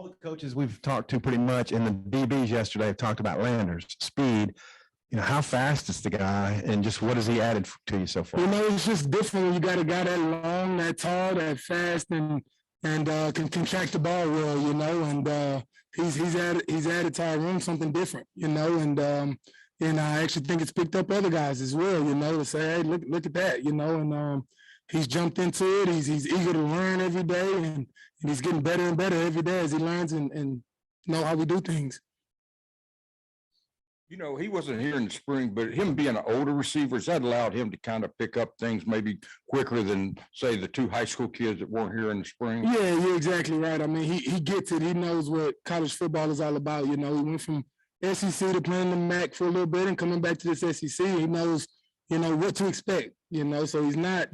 all the coaches we've talked to pretty much, and the DBs yesterday have talked about Landers' speed. How fast is the guy, and just what has he added to you so far? It's just different when you got a guy that long, that tall, that fast, and can track the ball well, and he's added to our room something different, and I actually think it's picked up other guys as well, to say, hey, look at that, and he's jumped into it. He's eager to learn every day, and he's getting better and better every day as he learns and know how we do things. He wasn't here in the spring, but him being an older receiver, that allowed him to kind of pick up things maybe quicker than, say, the two high school kids that weren't here in the spring. Yeah, you're exactly right. I mean, he gets it. He knows what college football is all about. He went from SEC to playing the MAC for a little bit and coming back to this SEC. He knows, what to expect, so he's not,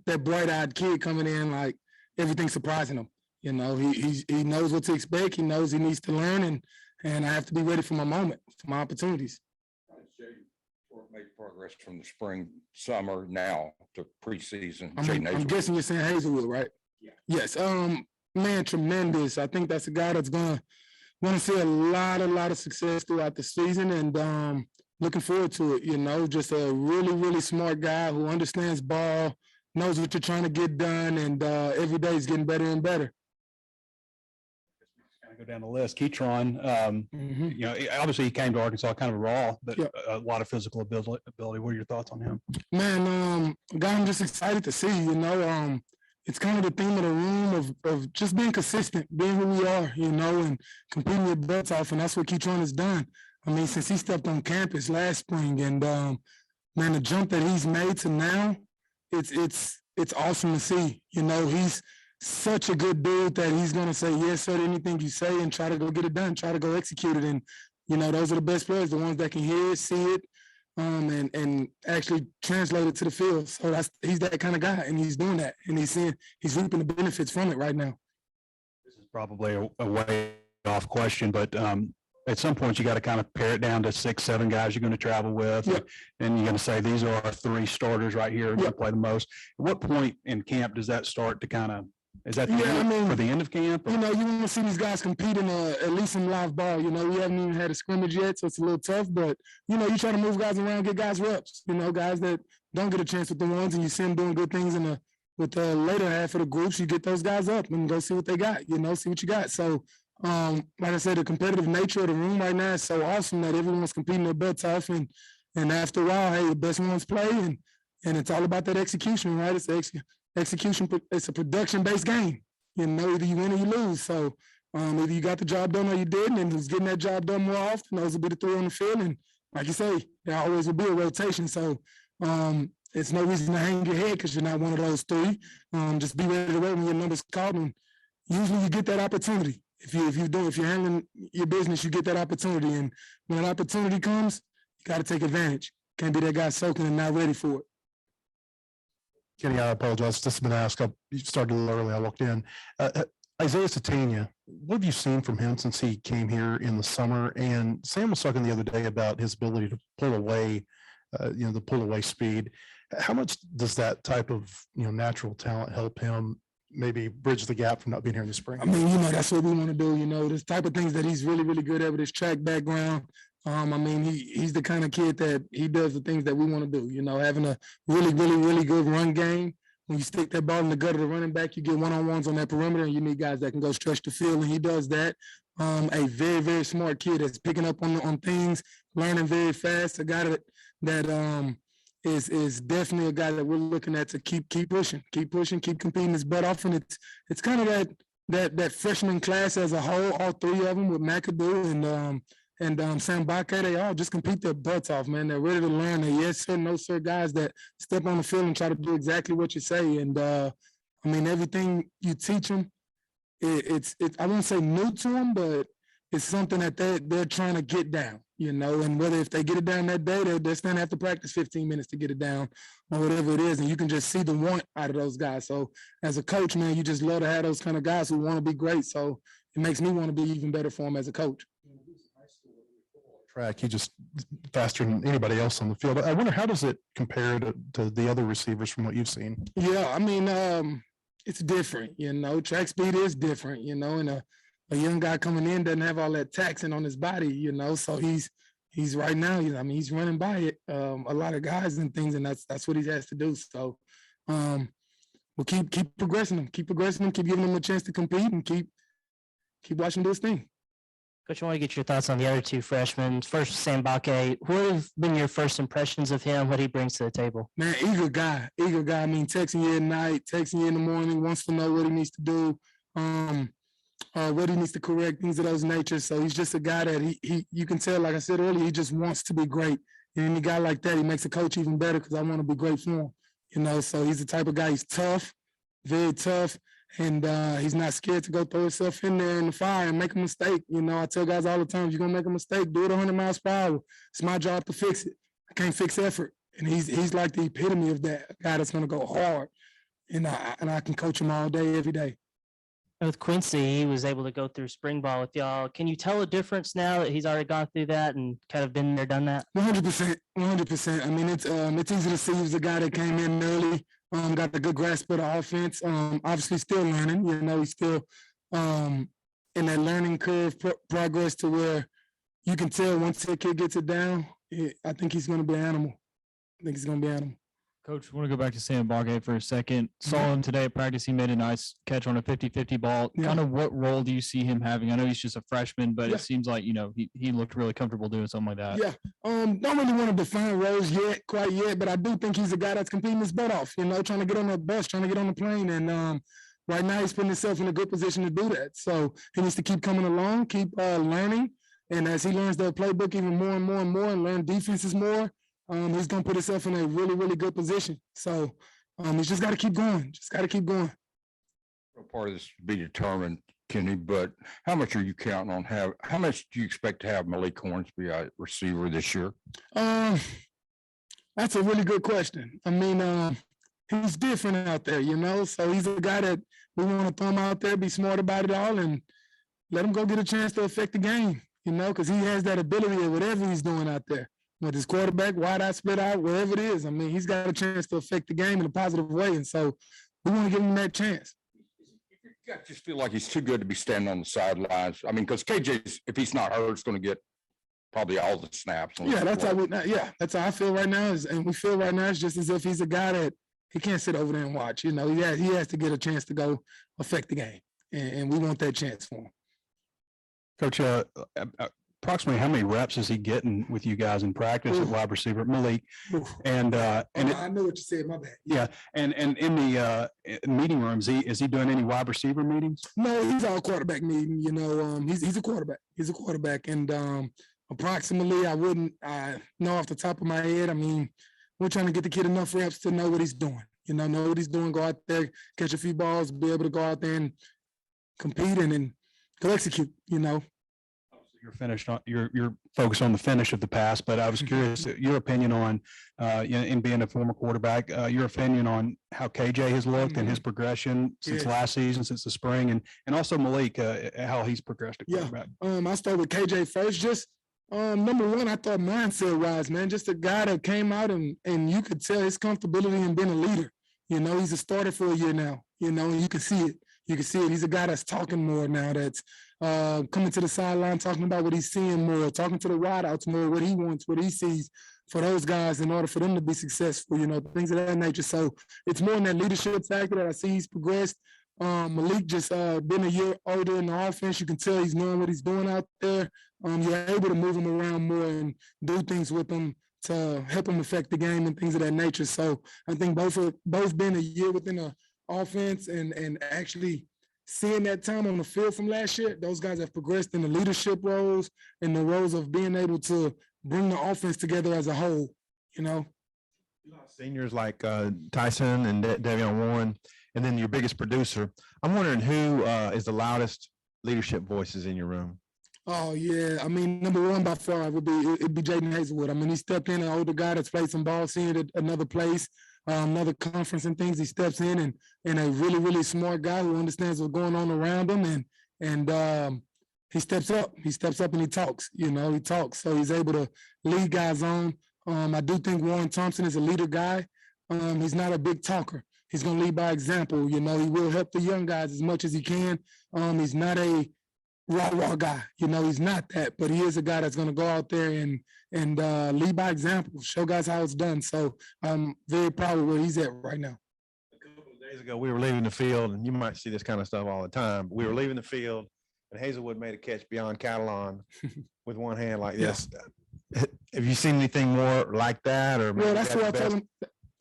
that bright-eyed kid coming in like everything's surprising him. He knows what to expect. He knows he needs to learn, and I have to be ready for my moment, for my opportunities. Made progress from the spring, summer, now to preseason. I'm guessing you're saying Hazelwood, right? Yeah. Yes. Man, tremendous. I think that's a guy that's going to see a lot of success throughout the season, and looking forward to it. Just a really, really smart guy who understands ball, knows what you're trying to get done, and every day he's getting better and better. Go down the list. Keytron, obviously he came to Arkansas kind of raw, but a lot of physical ability. What are your thoughts on him? Man, a guy I'm just excited to see. It's kind of the theme of the room of just being consistent, being who we are, and competing your butts off, and that's what Keytron has done. I mean, since he stepped on campus last spring, and man, the jump that he's made to now, it's awesome to see. He's such a good dude that he's going to say yes sir to anything you say and try to go get it done, try to go execute it. And, those are the best players, the ones that can hear it, see it, and actually translate it to the field. So he's that kind of guy, and he's doing that, and he's reaping the benefits from it right now. This is probably a way off question, but at some point you got to kind of pare it down to 6-7 guys you're going to travel with, and you're going to say these are our 3 starters right here who play the most. At what point in camp does that start to kind of? Is that for the end of camp? Or? You want to see these guys competing at least in live ball. We haven't even had a scrimmage yet, so it's a little tough. But, you try to move guys around, get guys reps. Guys that don't get a chance with the ones, and you see them doing good things with the later half of the groups, you get those guys up and go see what they got, see what you got. So, like I said, the competitive nature of the room right now is so awesome that everyone's competing their butts off. And after a while, hey, the best ones play, and it's all about that execution, right? It's execution. It's a production-based game. Either you win or you lose. So either you got the job done or you didn't, and who's getting that job done more often, those will be the 3 on the field. And like you say, there always will be a rotation. So it's no reason to hang your head because you're not one of those 3. Just be ready to wait when your number's called, and usually you get that opportunity. If you're handling your business, you get that opportunity. And when that opportunity comes, you got to take advantage. Can't be that guy soaking and not ready for it. Kenny, I apologize. This has been asked. You started a little early. I walked in. Isaiah Satania, what have you seen from him since he came here in the summer? And Sam was talking the other day about his ability to pull away, the pull away speed. How much does that type of natural talent help him maybe bridge the gap from not being here in the spring? I mean, that's what we want to do. This type of things that he's really, really good at with his track background. I mean, he's the kind of kid that he does the things that we want to do, having a really, really, really good run game. When you stick that ball in the gut of the running back, you get one-on-ones on that perimeter, and you need guys that can go stretch the field, and he does that. A very, very smart kid that's picking up on things, learning very fast, a guy that is definitely a guy that we're looking at to keep pushing, keep competing his butt off. And it's kind of that freshman class as a whole, all 3 of them with McAdoo and Sam Baca, they all just compete their butts off, man. They're ready to learn. They're yes sir, no sir guys that step on the field and try to do exactly what you say. And I mean, everything you teach them, it's I won't say new to them, but it's something that they're trying to get down, and whether if they get it down that day, they're still have to practice 15 minutes to get it down or whatever it is. And you can just see the want out of those guys. So as a coach, man, you just love to have those kind of guys who want to be great. So it makes me want to be even better for them as a coach. Track, he just faster than anybody else on the field. I wonder, how does it compare to the other receivers from what you've seen? Yeah, I mean, it's different, track speed is different, and a young guy coming in doesn't have all that taxing on his body, you know. So he's right now, I mean, he's running by it a lot of guys and things, and that's what he has to do. So we'll keep progressing him, keep giving him a chance to compete, and keep watching his thing. Coach, I want to get your thoughts on the other two freshmen. First, Sam Bakke. What have been your first impressions of him, what he brings to the table? Man, eager guy. I mean, texting you at night, texting you in the morning, wants to know what he needs to do, what he needs to correct, things of those natures. So he's just a guy that you can tell, like I said earlier, he just wants to be great. And any guy like that, he makes a coach even better because I want to be great for him. You know, so he's the type of guy, he's tough, very tough. And he's not scared to go throw himself in there in the fire and make a mistake. You know, I tell guys all the time, if you're going to make a mistake, do it 100 miles per hour. It's my job to fix it. I can't fix effort. And he's like the epitome of that, a guy that's going to go hard. And I can coach him all day, every day. With Quincy, he was able to go through spring ball with y'all. Can you tell a difference now that he's already gone through that and kind of been there, done that? 100%. I mean, it's easy to see he was a guy that came in early, got the good grasp of the offense. Obviously still learning, you know, he's still in that learning curve progress to where you can tell once that kid gets it down, I think he's going to be an animal. Coach, I want to go back to Sam Bakke for a second. Saw him today at practice. He made a nice catch on a 50-50 ball. Yeah. Kind of what role do you see him having? I know he's just a freshman, but Yeah. it seems like, you know, he looked really comfortable doing something like that. Yeah. Don't really want to define roles quite yet, but I do think he's a guy that's competing his butt off, you know, trying to get on that bus, trying to get on the plane. And right now he's putting himself in a good position to do that. So he needs to keep coming along, keep learning. And as he learns the playbook even more and more and more and learn defenses more, he's going to put himself in a really, really good position. So he's just got to keep going. Part of this to be determined, Kenny, but how much are you counting on how much do you expect to have Malik Hornsby a receiver this year? That's a really good question. I mean, he's different out there, you know, so he's a guy that we want to throw him out there, be smart about it all, and let him go get a chance to affect the game, you know, because he has that ability of whatever he's doing out there. With his quarterback, wide out, split out, wherever it is. I mean, he's got a chance to affect the game in a positive way. And so we want to give him that chance. I just feel like he's too good to be standing on the sidelines. I mean, because KJ, if he's not hurt, is going to get probably all the snaps. Yeah, that's how I feel right now. And we feel right now it's just as if he's a guy that he can't sit over there and watch. You know, he has to get a chance to go affect the game. And we want that chance for him. Coach, approximately how many reps is he getting with you guys in practice at wide receiver, Malik? And I know what you said, my bad. yeah, and in the meeting rooms, is he doing any wide receiver meetings? No, he's all quarterback meeting. You know, he's a quarterback. And approximately, I know off the top of my head. I mean, we're trying to get the kid enough reps to know what he's doing. You know what he's doing. Go out there, catch a few balls, be able to go out there and compete and go execute. You know. You're finished on you're focused on the finish of the pass, but I was curious your opinion on in being a former quarterback, your opinion on how KJ has looked and his progression since last season, since the spring, and also Malik, how he's progressed at quarterback. I start with KJ first. Just number one, I thought mindset wise, man, just a guy that came out and you could tell his comfortability in being a leader. You know, he's a starter for a year now. You know, you can see it. He's a guy that's talking more now, that's coming to the sideline, talking about what he's seeing more, talking to the wideouts more, what he wants, what he sees for those guys in order for them to be successful, you know, things of that nature. So it's more in that leadership factor that I see he's progressed. Malik just been a year older in the offense. You can tell he's knowing what he's doing out there. You're able to move him around more and do things with him to help him affect the game and things of that nature. So I think both been a year within the offense and actually seeing that time on the field from last year, those guys have progressed in the leadership roles and the roles of being able to bring the offense together as a whole, you know. Seniors like Tyson and Davion Warren, and then your biggest producer. I'm wondering who is the loudest leadership voices in your room? Oh, yeah. I mean, number one by far it'd be Jaden Hazelwood. I mean, he stepped in, an older guy that's played some ball, seeing it at another place, another conference and things. He steps in and a really, really smart guy who understands what's going on around him. And he steps up. He steps up and he talks, you know, So he's able to lead guys on. I do think Warren Thompson is a leader guy. He's not a big talker. He's going to lead by example. You know, he will help the young guys as much as he can. He's not a raw guy. You know, he's not that, but he is a guy that's going to go out there and lead by example, show guys how it's done. So I'm very proud of where he's at right now. A couple of days ago, we were leaving the field, and you might see this kind of stuff all the time. But we were leaving the field, and Hazelwood made a catch beyond Catalan with one hand like this. Have you seen anything more like that? Or Well, that's what I told him.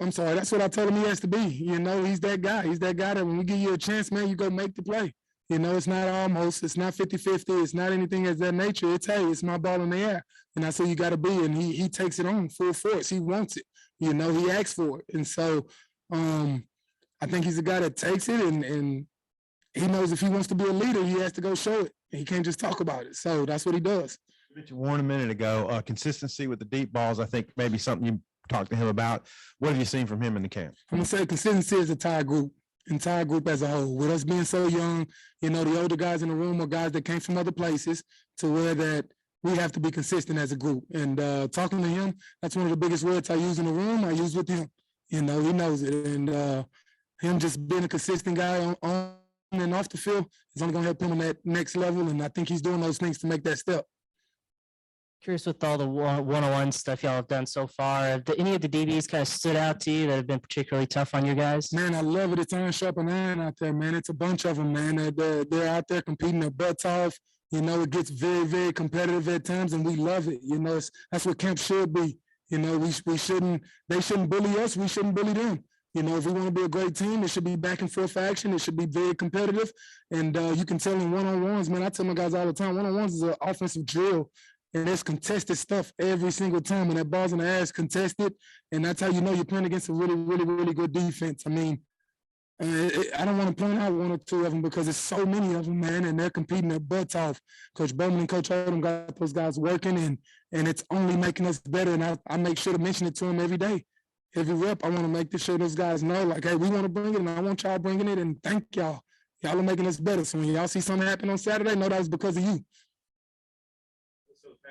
I'm sorry. That's what I told him he has to be. You know, he's that guy. He's that guy that when we give you a chance, man, you go make the play. You know, it's not almost, it's not 50-50. It's not anything of that nature. It's, hey, it's my ball in the air. And that's what you got to be. And he takes it on full force. He wants it. You know, he asks for it. And so I think he's a guy that takes it and he knows if he wants to be a leader, he has to go show it. He can't just talk about it. So that's what he does. You mentioned Warren a minute ago, consistency with the deep balls. I think maybe something you talked to him about. What have you seen from him in the camp? I'm going to say consistency is the entire group as a whole. With us being so young, you know, the older guys in the room are guys that came from other places to where that we have to be consistent as a group. And talking to him, that's one of the biggest words I use in the room. I use with him. You know, he knows it. And him just being a consistent guy on and off the field is only going to help him on that next level. And I think he's doing those things to make that step. Curious with all the one-on-one stuff y'all have done so far, have any of the DBs kind of stood out to you that have been particularly tough on you guys? Man, I love it. It's iron sharpening iron out there, man. It's a bunch of them, man. They're out there competing their butts off. You know, it gets very, very competitive at times, and we love it. You know, that's what camp should be. You know, they shouldn't bully us. We shouldn't bully them. You know, if we want to be a great team, it should be back and forth action. It should be very competitive. And you can tell in one-on-ones, man, I tell my guys all the time, one-on-ones is an offensive drill. And there's contested stuff every single time. When that ball's in the air, it's contested. And that's how you know you're playing against a really, really, really good defense. I mean, I don't want to point out one or two of them because there's so many of them, man, and they're competing their butts off. Coach Bowman and Coach Odom got those guys working, and it's only making us better. And I make sure to mention it to them every day. Every rep, I want to make sure those guys know, like, hey, we want to bring it, and I want y'all bringing it, and thank y'all. Y'all are making us better. So when y'all see something happen on Saturday, know that was because of you.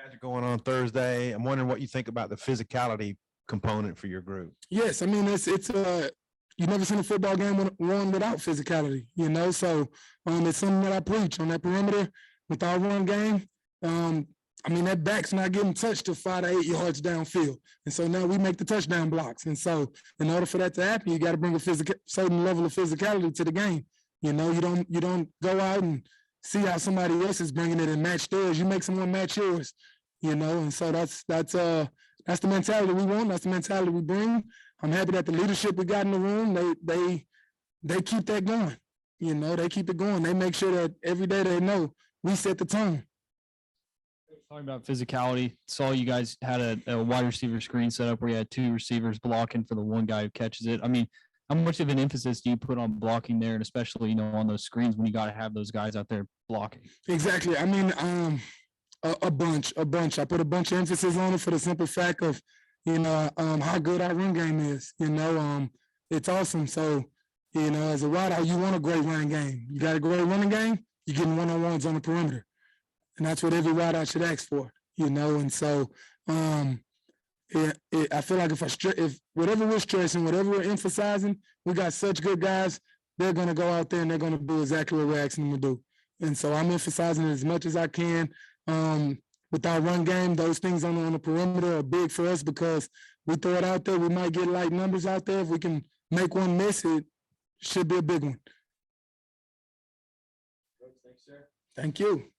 Patrick, going on Thursday, I'm wondering what you think about the physicality component for your group. Yes, I mean it's you never seen a football game won without physicality, you know. So it's something that I preach on that perimeter with our run game. I mean that back's not getting touched to 5 to 8 yards downfield, and so now we make the touchdown blocks. And so in order for that to happen, you got to bring a certain level of physicality to the game. You know, you don't go out and see how somebody else is bringing it and match theirs. You make someone match yours, you know. And so that's the mentality we want. That's the mentality we bring. I'm happy that the leadership we got in the room, they keep that going. You know, they keep it going. They make sure that every day they know we set the tone. Talking about physicality, saw you guys had a wide receiver screen set up where you had 2 receivers blocking for the one guy who catches it. I mean, how much of an emphasis do you put on blocking there, and especially, you know, on those screens when you got to have those guys out there blocking? Exactly. I mean, a bunch. I put a bunch of emphasis on it for the simple fact of, you know, how good our run game is. You know, it's awesome. So, you know, as a wideout, you want a great running game. You got a great running game, you're getting one-on-ones on the perimeter. And that's what every wideout should ask for, you know. And so I feel like if whatever we're stressing, whatever we're emphasizing, we got such good guys, they're going to go out there and they're going to do exactly what we're asking them to do. And so I'm emphasizing it as much as I can. With our run game, those things on the perimeter are big for us because we throw it out there. We might get light numbers out there. If we can make one miss, it should be a big one. Thanks, sir. Thank you.